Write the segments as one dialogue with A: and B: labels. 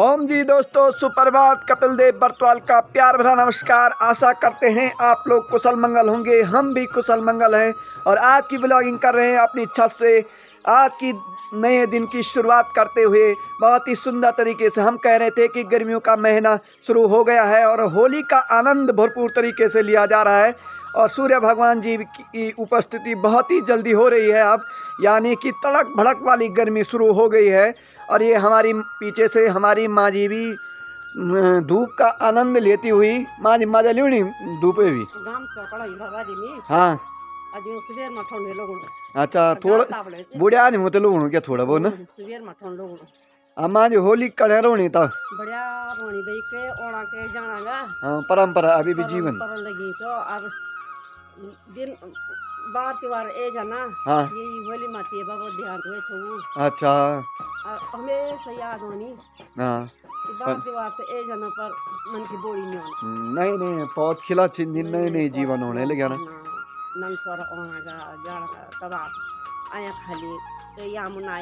A: ओम जी दोस्तों, सुप्रभात। कपिल देव बर्तवाल का प्यार भरा नमस्कार। आशा करते हैं आप लोग कुशल मंगल होंगे, हम भी कुशल मंगल हैं। और आज की ब्लॉगिंग कर रहे हैं अपनी छत से। आज की नए दिन की शुरुआत करते हुए बहुत ही सुंदर तरीके से हम कह रहे थे कि गर्मियों का महीना शुरू हो गया है और होली का आनंद भरपूर तरीके से लिया जा रहा है। और सूर्य भगवान जी की उपस्थिति बहुत ही जल्दी हो रही है अब, यानी कि तड़क भड़क वाली गर्मी शुरू हो गई है। और ये हमारी पीछे से हमारी माँ जी भी धूप का आनंद लेती हुई माँ जी मजा ली धूप भी। हाँ अच्छा, थोड़ा बुढ़िया नहीं होते लोग क्या थोड़ा बहुत ना माँ जी होली कड़े रोनी था
B: बढ़िया रोनी भाई के ओणा के जाना।
A: हाँ, परंपरा अभी भी जीवन
B: लगी तो अब दिन बार त्योहार ए जाना।
A: हाँ
B: यही होली माती है बाबा ध्यान हुए छू।
A: अच्छा
B: हमेशा याद होनी।
A: हाँ
B: बार त्योहार से ए जाना पर मन की बोली नहीं होनी।
A: नहीं बहुत खिला छिन नए जीवन होने लगे ना।
B: नन सर ओणा का जाना तब आया खाली तो यामुना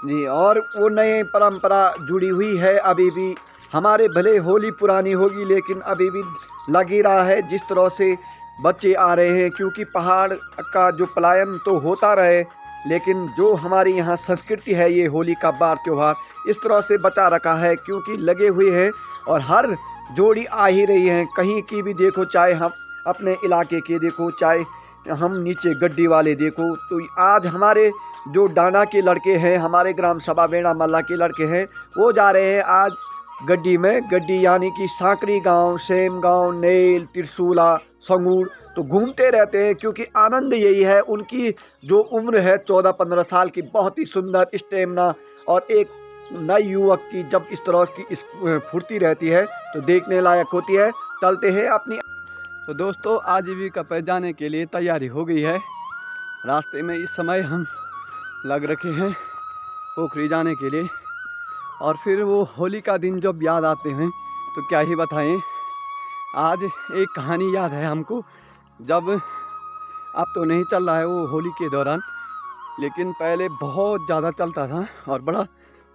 A: जी। और वो नई परंपरा जुड़ी हुई है अभी भी हमारे। भले होली पुरानी होगी लेकिन अभी भी लगी रहा है। जिस तरह से बच्चे आ रहे हैं, क्योंकि पहाड़ का जो पलायन तो होता रहे, लेकिन जो हमारी यहाँ संस्कृति है ये होली का बार त्योहार इस तरह से बचा रखा है, क्योंकि लगे हुए हैं और हर जोड़ी आ ही रही है। कहीं की भी देखो, चाहे हम अपने इलाके के देखो, चाहे हम नीचे गड्डी वाले देखो, तो आज हमारे जो डांडा के लड़के हैं, हमारे ग्राम सभा बेड़ा मल्ला के लड़के हैं, वो जा रहे हैं आज गड्डी में। गड्डी यानी कि सांकरी गांव, सेम गांव, नेल, त्रिशूला, संगूर तो घूमते रहते हैं, क्योंकि आनंद यही है। उनकी जो उम्र है 14-15 साल की, बहुत ही सुंदर स्टेमिना और एक नए युवक की जब इस तरह की फुर्ती रहती है तो देखने लायक होती है। चलते हैं अपनी। तो दोस्तों, आजीविका पर जाने के लिए तैयारी हो गई है। रास्ते में इस समय हम लग रखे हैं पोखरी जाने के लिए। और फिर वो होली का दिन जब याद आते हैं तो क्या ही बताएं। आज एक कहानी याद है हमको, जब अब तो नहीं चल रहा है वो होली के दौरान, लेकिन पहले बहुत ज़्यादा चलता था और बड़ा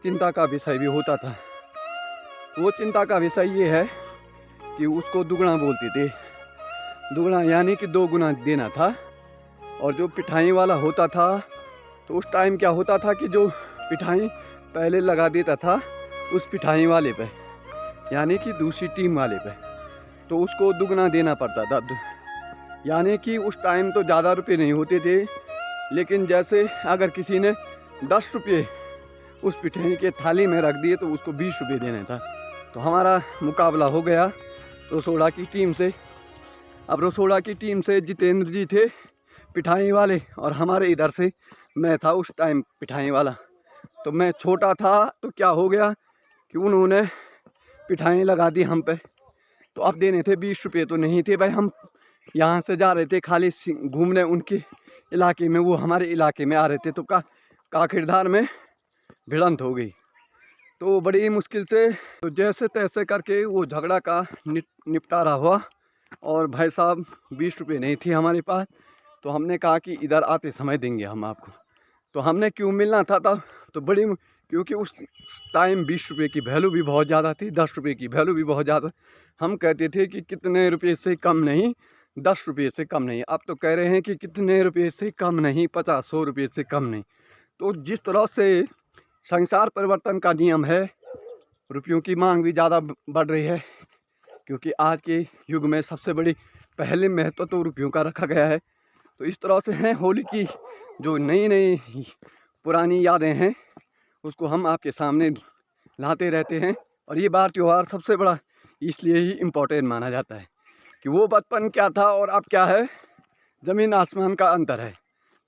A: चिंता का विषय भी होता था। वो चिंता का विषय ये है कि उसको दुगना बोलते थे। दुगना यानी कि 2 गुना देना था। और जो पिठाई वाला होता था तो उस टाइम क्या होता था कि जो पिठाई पहले लगा देता था उस पिठाई वाले पे, यानी कि दूसरी टीम वाले पे, तो उसको दुगना देना पड़ता था। यानी कि उस टाइम तो ज़्यादा रुपये नहीं होते थे, लेकिन जैसे अगर किसी ने 10 रुपये उस पिठाई के थाली में रख दिए तो उसको 20 रुपये देना था। तो हमारा मुकाबला हो गया रसोड़ा की टीम से। अब रसोड़ा की टीम से जितेंद्र जी थे पिठाई वाले, और हमारे इधर से मैं था उस टाइम पिठाई वाला। तो मैं छोटा था तो क्या हो गया कि उन्होंने पिठाई लगा दी हम पे। तो अब देने थे 20 रुपये, तो नहीं थे भाई। हम यहाँ से जा रहे थे खाली घूमने उनके इलाके में, वो हमारे इलाके में आ रहे थे। तो काखिरदार में भिड़ंत हो गई। तो बड़ी मुश्किल से तो जैसे तैसे करके वो झगड़ा का निपटारा हुआ। और भाई साहब 20 रुपये नहीं थी हमारे पास, तो हमने कहा कि इधर आते समय देंगे हम आपको। तो हमने क्यों मिलना था तब तो बड़ी, क्योंकि उस टाइम 20 रुपये की वैल्यू भी बहुत ज़्यादा थी, 10 रुपये की वैल्यू भी बहुत ज़्यादा। हम कहते थे कि कितने रुपये से कम नहीं, 10 रुपये से कम नहीं। अब तो कह रहे हैं कि कितने रुपये से कम नहीं, 50-100 रुपये से कम नहीं। तो जिस तरह से संसार परिवर्तन का नियम है, रुपयों की मांग भी ज़्यादा बढ़ रही है, क्योंकि आज के युग में सबसे बड़ी पहले महत्व तो रुपयों का रखा गया है। तो इस तरह से है होली की जो नई पुरानी यादें हैं उसको हम आपके सामने लाते रहते हैं। और ये बार त्योहार सबसे बड़ा इसलिए ही इम्पोर्टेंट माना जाता है कि वो बचपन क्या था और अब क्या है, ज़मीन आसमान का अंतर है।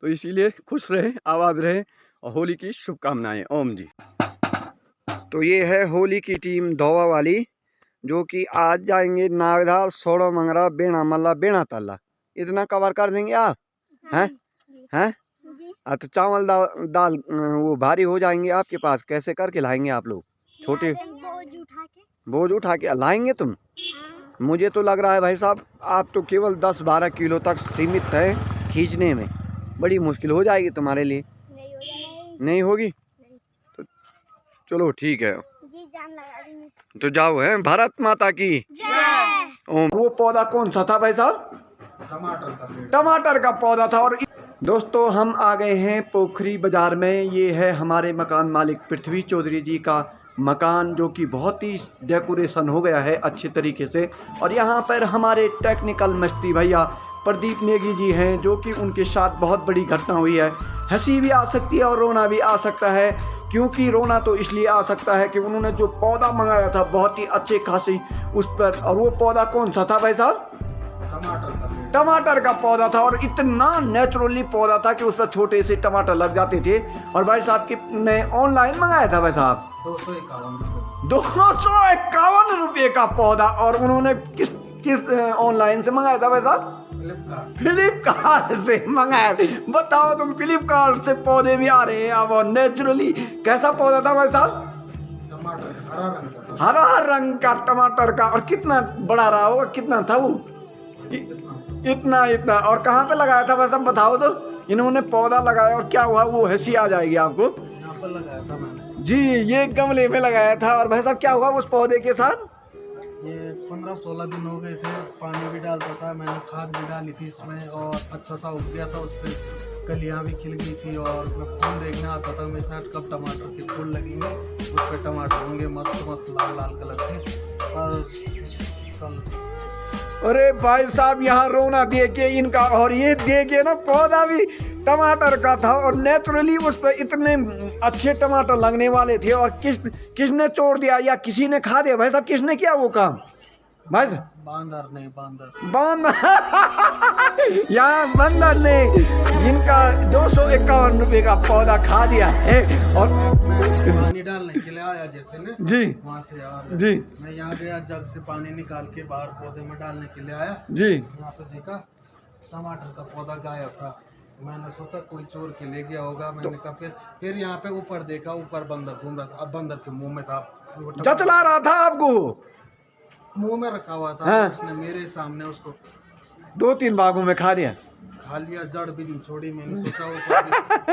A: तो इसीलिए खुश रहे, आबाद रहे और होली की शुभकामनाएं। ओम जी। तो ये है होली की टीम धोवा वाली, जो कि आज जाएंगे नागधार, सोड़ो मंगरा, बेड़ा मल्ला, बेड़ा तल्ला। इतना कवर कर देंगे आप? हैं? तो चावल दाल वो भारी हो जाएंगे आपके पास, कैसे करके लाएंगे आप लोग? छोटे बोझ उठा के लाएंगे तुम? मुझे तो लग रहा है भाई साहब आप तो केवल 10-12 किलो तक सीमित है खींचने में। बड़ी मुश्किल हो जाएगी तुम्हारे लिए। नहीं होगी? तो चलो ठीक है। तो जाओ है, भारत माता की ओम। वो पौधा कौन सा था भाई साहब? टमाटर का पौधा था। और दोस्तों हम आ गए हैं पोखरी बाजार में। ये है हमारे मकान मालिक पृथ्वी चौधरी जी का मकान, जो कि बहुत ही डेकोरेशन हो गया है अच्छे तरीके से। और यहाँ पर हमारे टेक्निकल मिस्त्री भैया प्रदीप नेगी जी हैं, जो कि उनके साथ बहुत बड़ी घटना हुई है। हंसी भी आ सकती है और रोना भी आ सकता है, क्योंकि रोना तो इसलिए आ सकता है कि उन्होंने जो पौधा मंगाया था बहुत ही अच्छे खासी उस पर। और वो पौधा कौन सा था भाई साहब? टमाटर का पौधा था। और इतना नेचुरली पौधा था कि उस पर छोटे से टमाटर लग जाते थे। और भाई साहब ने ऑनलाइन मंगाया था भाई साहब 251 रुपये का पौधा। और उन्होंने किस ऑनलाइन से मंगाया था भाई साहब? फ्लिपकार्ट से मंगाया। बताओ तुम, फ्लिपकार्ट से पौधे भी आ रहे हैं अब। और नेचुरली कैसा पौधा था भाई साहब? हरा रंग का टमाटर का। और कितना बड़ा रहा होगा, कितना था वो? इतना। और कहाँ पे लगाया था भाई साहब बताओ तो? इन्होंने पौधा लगाया और क्या हुआ, वो हंसी आ जाएगी आपको।
C: यहाँ पर लगाया था मैंने
A: जी, ये गमले में लगाया था। और भाई साहब क्या हुआ उस पौधे के साथ?
C: ये 15-16 दिन हो गए थे, पानी भी डालता था, मैंने खाद भी डाली थी इसमें और अच्छा सा उग गया था। उस पर कलियाँ भी खिल गई थी और मैं फूल देखने आता था मेरे साथ कब टमाटर के फूल लगेंगे, उस पर टमाटर होंगे मस्त मस्त लाल लाल कलर के। और कल
A: अरे भाई साहब यहाँ रोना देखे इनका। और ये देखे ना, पौधा भी टमाटर का था और नेचुरली उस पर इतने अच्छे टमाटर लगने वाले थे। और किसने तोड़ दिया या किसी ने खा दिया भाई साहब? किसने किया वो काम भाई साहब? बांदर यहाँ बंदर ने इनका 251 रुपये का पौधा खा दिया है। और
C: पानी डालने के लिए आया जैसे ने
A: जी
C: वहाँ से और
A: जी
C: मैं यहाँ गया, जग से पानी निकाल के बाहर पौधे में डालने के लिए आया
A: जी।
C: यहाँ पे देखा टमाटर का पौधा गायब था। मैंने सोचा कोई चोर के ले गया होगा। मैंने कहा फिर यहाँ पे ऊपर देखा, ऊपर बंदर घूम रहा था। अब बंदर के मुंह में था,
A: जचला रहा था आपको,
C: मुंह में रखा हुआ था।
A: हाँ।
C: उसने मेरे सामने उसको
A: 2-3 भागों में खा दिया।
C: खा लिया, जड़ भी नहीं छोड़ी। मैंने सोचा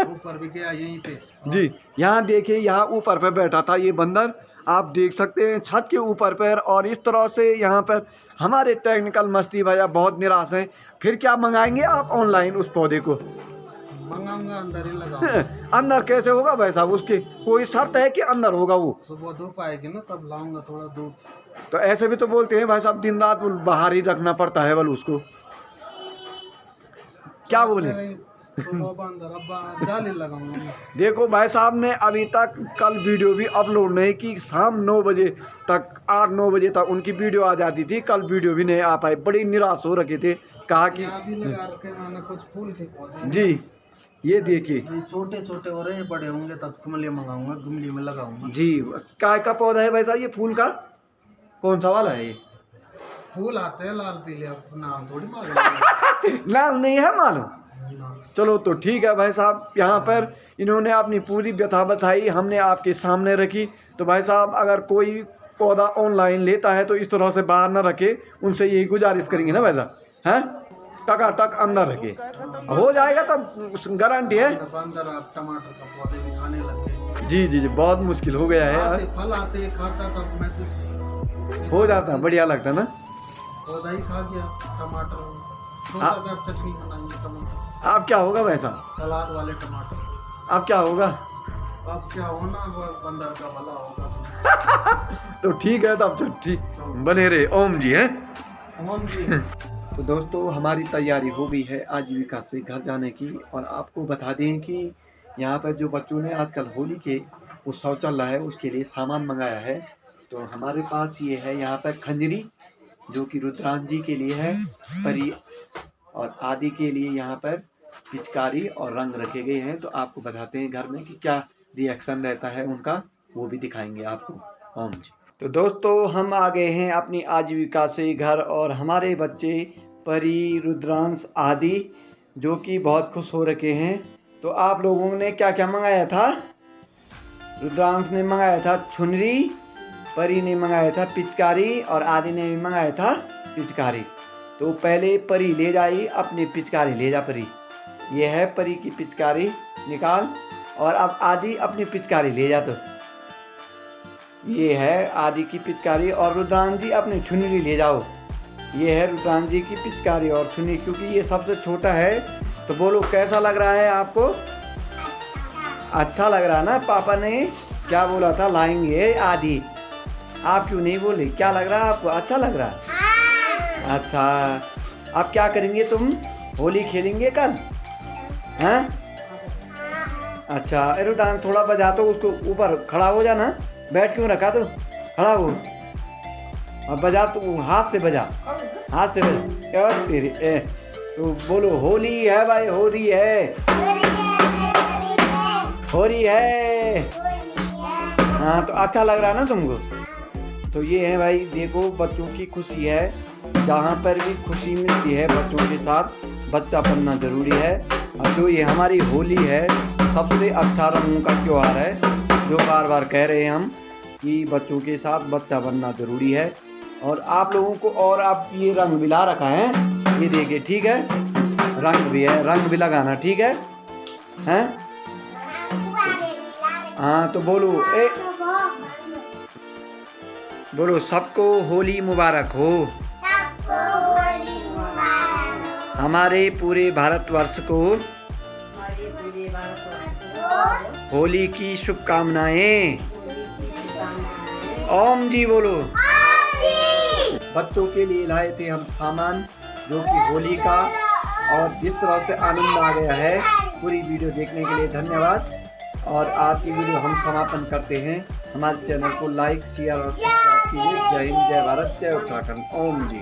C: ऊपर भी गया यहीं पे।
A: जी यहाँ देखिए, यहाँ ऊपर पे बैठा था ये बंदर, आप देख सकते हैं छत के ऊपर पर। और इस तरह से यहाँ पर हमारे टेक्निकल मस्ती भैया बहुत निराश हैं। फिर क्या मंगाएंगे आप ऑनलाइन उस पौधे को?
C: मंगाऊंगा, अंदर ही लगाऊंगा।
A: अंदर कैसे होगा भाई साहब? उसकी कोई शर्त है कि अंदर होगा वो?
C: सुबह धूप आएगी ना तब लाऊंगा थोड़ा धूप।
A: तो ऐसे भी तो बोलते हैं भाई साहब दिन रात बाहर ही रखना पड़ता है बल उसको, क्या बोले?
C: जाली लगाऊंगा।
A: देखो भाई साहब ने अभी तक कल वीडियो भी अपलोड नहीं की। शाम 9 बजे तक, 8-9 बजे तक उनकी वीडियो आ जाती थी। कल वीडियो भी नहीं आ पाई, बड़ी निराश हो रखे थे। कहा कि
C: लगा रखे मैंने कुछ फूल के पौधे।
A: जी ये देखिए,
C: छोटे छोटे हो रहे हैं, बड़े होंगे तब गमले मंगाऊंगा, गमले में लगाऊंगा।
A: जी काय का पौधा है भाई साहब? ये फूल का कौन सा वाला है? ये
C: फूल आते हैं लाल पीले, नाम थोड़ी मालूम।
A: लाल नहीं है मालूम?
C: ना।
A: चलो तो ठीक है भाई साहब। यहाँ पर इन्होंने अपनी पूरी व्यथा बताई, हमने आपके सामने रखी। तो भाई साहब अगर कोई पौधा ऑनलाइन लेता है तो इस तरह से बाहर ना रखे, उनसे यही गुजारिश करेंगे ना भाई साहब, हैं? टकाटक अंदर रखे, हो जाएगा तो गारंटी है।
C: अंदर आप टमाटर का पौधे भी खाने लग गए।
A: जी जी जी, बहुत मुश्किल हो गया है।
C: फल आते खाता तब मैं तो
A: हो जाता, बढ़िया लगता ना।
C: पौधा ही खा गया टमाटर। चटनी बनाएंगे टमाटर।
A: अब क्या होगा भाई साहब?
C: सलाद वाले टमाटर।
A: अब क्या होगा?
C: अब क्या होना, वो बंदर का भला होगा।
A: तो ठीक है, तब तो ठीक बने रहे। ओम जी हैं।
C: ओम जी।
A: तो दोस्तों हमारी तैयारी हो गई है आजीविका से घर जाने की। और आपको बता दें कि यहाँ पर जो बच्चों ने आजकल होली के उत्सव चल रहा है उसके लिए सामान मंगाया है। तो हमारे पास ये है यहाँ पर खंजरी, जो कि रुद्रांश जी के लिए है, परी और आदि के लिए यहाँ पर पिचकारी और रंग रखे गए हैं। तो आपको बताते हैं घर में कि क्या रिएक्शन रहता है उनका, वो भी दिखाएंगे आपको। ओम जी। तो दोस्तों हम आ गए हैं अपनी आजीविका से घर। और हमारे बच्चे परी, रुद्रांश आदि जो कि बहुत खुश हो रखे हैं। तो आप लोगों ने क्या क्या मंगाया था? रुद्रांश ने मंगाया था छुनरी, परी ने मंगाया था पिचकारी और आदि ने भी मंगाया था पिचकारी। तो पहले परी ले जाई अपनी पिचकारी, ले जा परी, ये है परी की पिचकारी, निकाल। और अब आदि अपनी पिचकारी ले जा। तो ये है आदि की पिचकारी। और रुद्रांश जी अपनी छुनरी ले जाओ। ये है रुद्रांश जी की पिचकारी और छुनरी, क्योंकि ये सबसे छोटा है। तो बोलो कैसा लग रहा है आपको? अच्छा लग रहा ना? पापा ने क्या बोला था, लाएंगे आदि। आप क्यों नहीं बोले? क्या लग रहा है आपको? अच्छा लग रहा है? अच्छा, अब क्या करेंगे तुम? होली खेलेंगे कल? हैं? अच्छा, अरे डांस थोड़ा बजा तो उसको, ऊपर खड़ा हो जाना। बैठ क्यों रखा? तो खड़ा हो और बजा। तो हाथ से बजा, हाथ से बजा। तेरे तो बोलो होली है भाई, होली है, होली है। हाँ, तो अच्छा लग रहा है ना तुमको? तो ये है भाई, देखो बच्चों की खुशी है। जहाँ पर भी खुशी मिलती है बच्चों के साथ बच्चा बनना ज़रूरी है। और जो ये हमारी होली है सबसे अच्छा रंगों का त्यौहार है, जो बार बार कह रहे हैं हम कि बच्चों के साथ बच्चा बनना ज़रूरी है। और आप लोगों को, और आप ये रंग भी ला रखा है, ये देखिए, ठीक है? रंग भी है, रंग भी लगाना, ठीक है? हैं? हाँ, तो बोलो बोलो सबको होली मुबारक हो। हमारे पूरे भारतवर्ष को होली की शुभकामनाएं। ओम जी बोलो। बच्चों के लिए लाए थे हम सामान, जो कि होली का, और जिस तरह से आनंद आ गया है। पूरी वीडियो देखने के लिए धन्यवाद। और आज की वीडियो हम समापन करते हैं। हमारे चैनल को लाइक, शेयर और सब्सक्राइब कीजिए। जय हिंद, जय भारत, जय उत्तराखंड। ओम जी।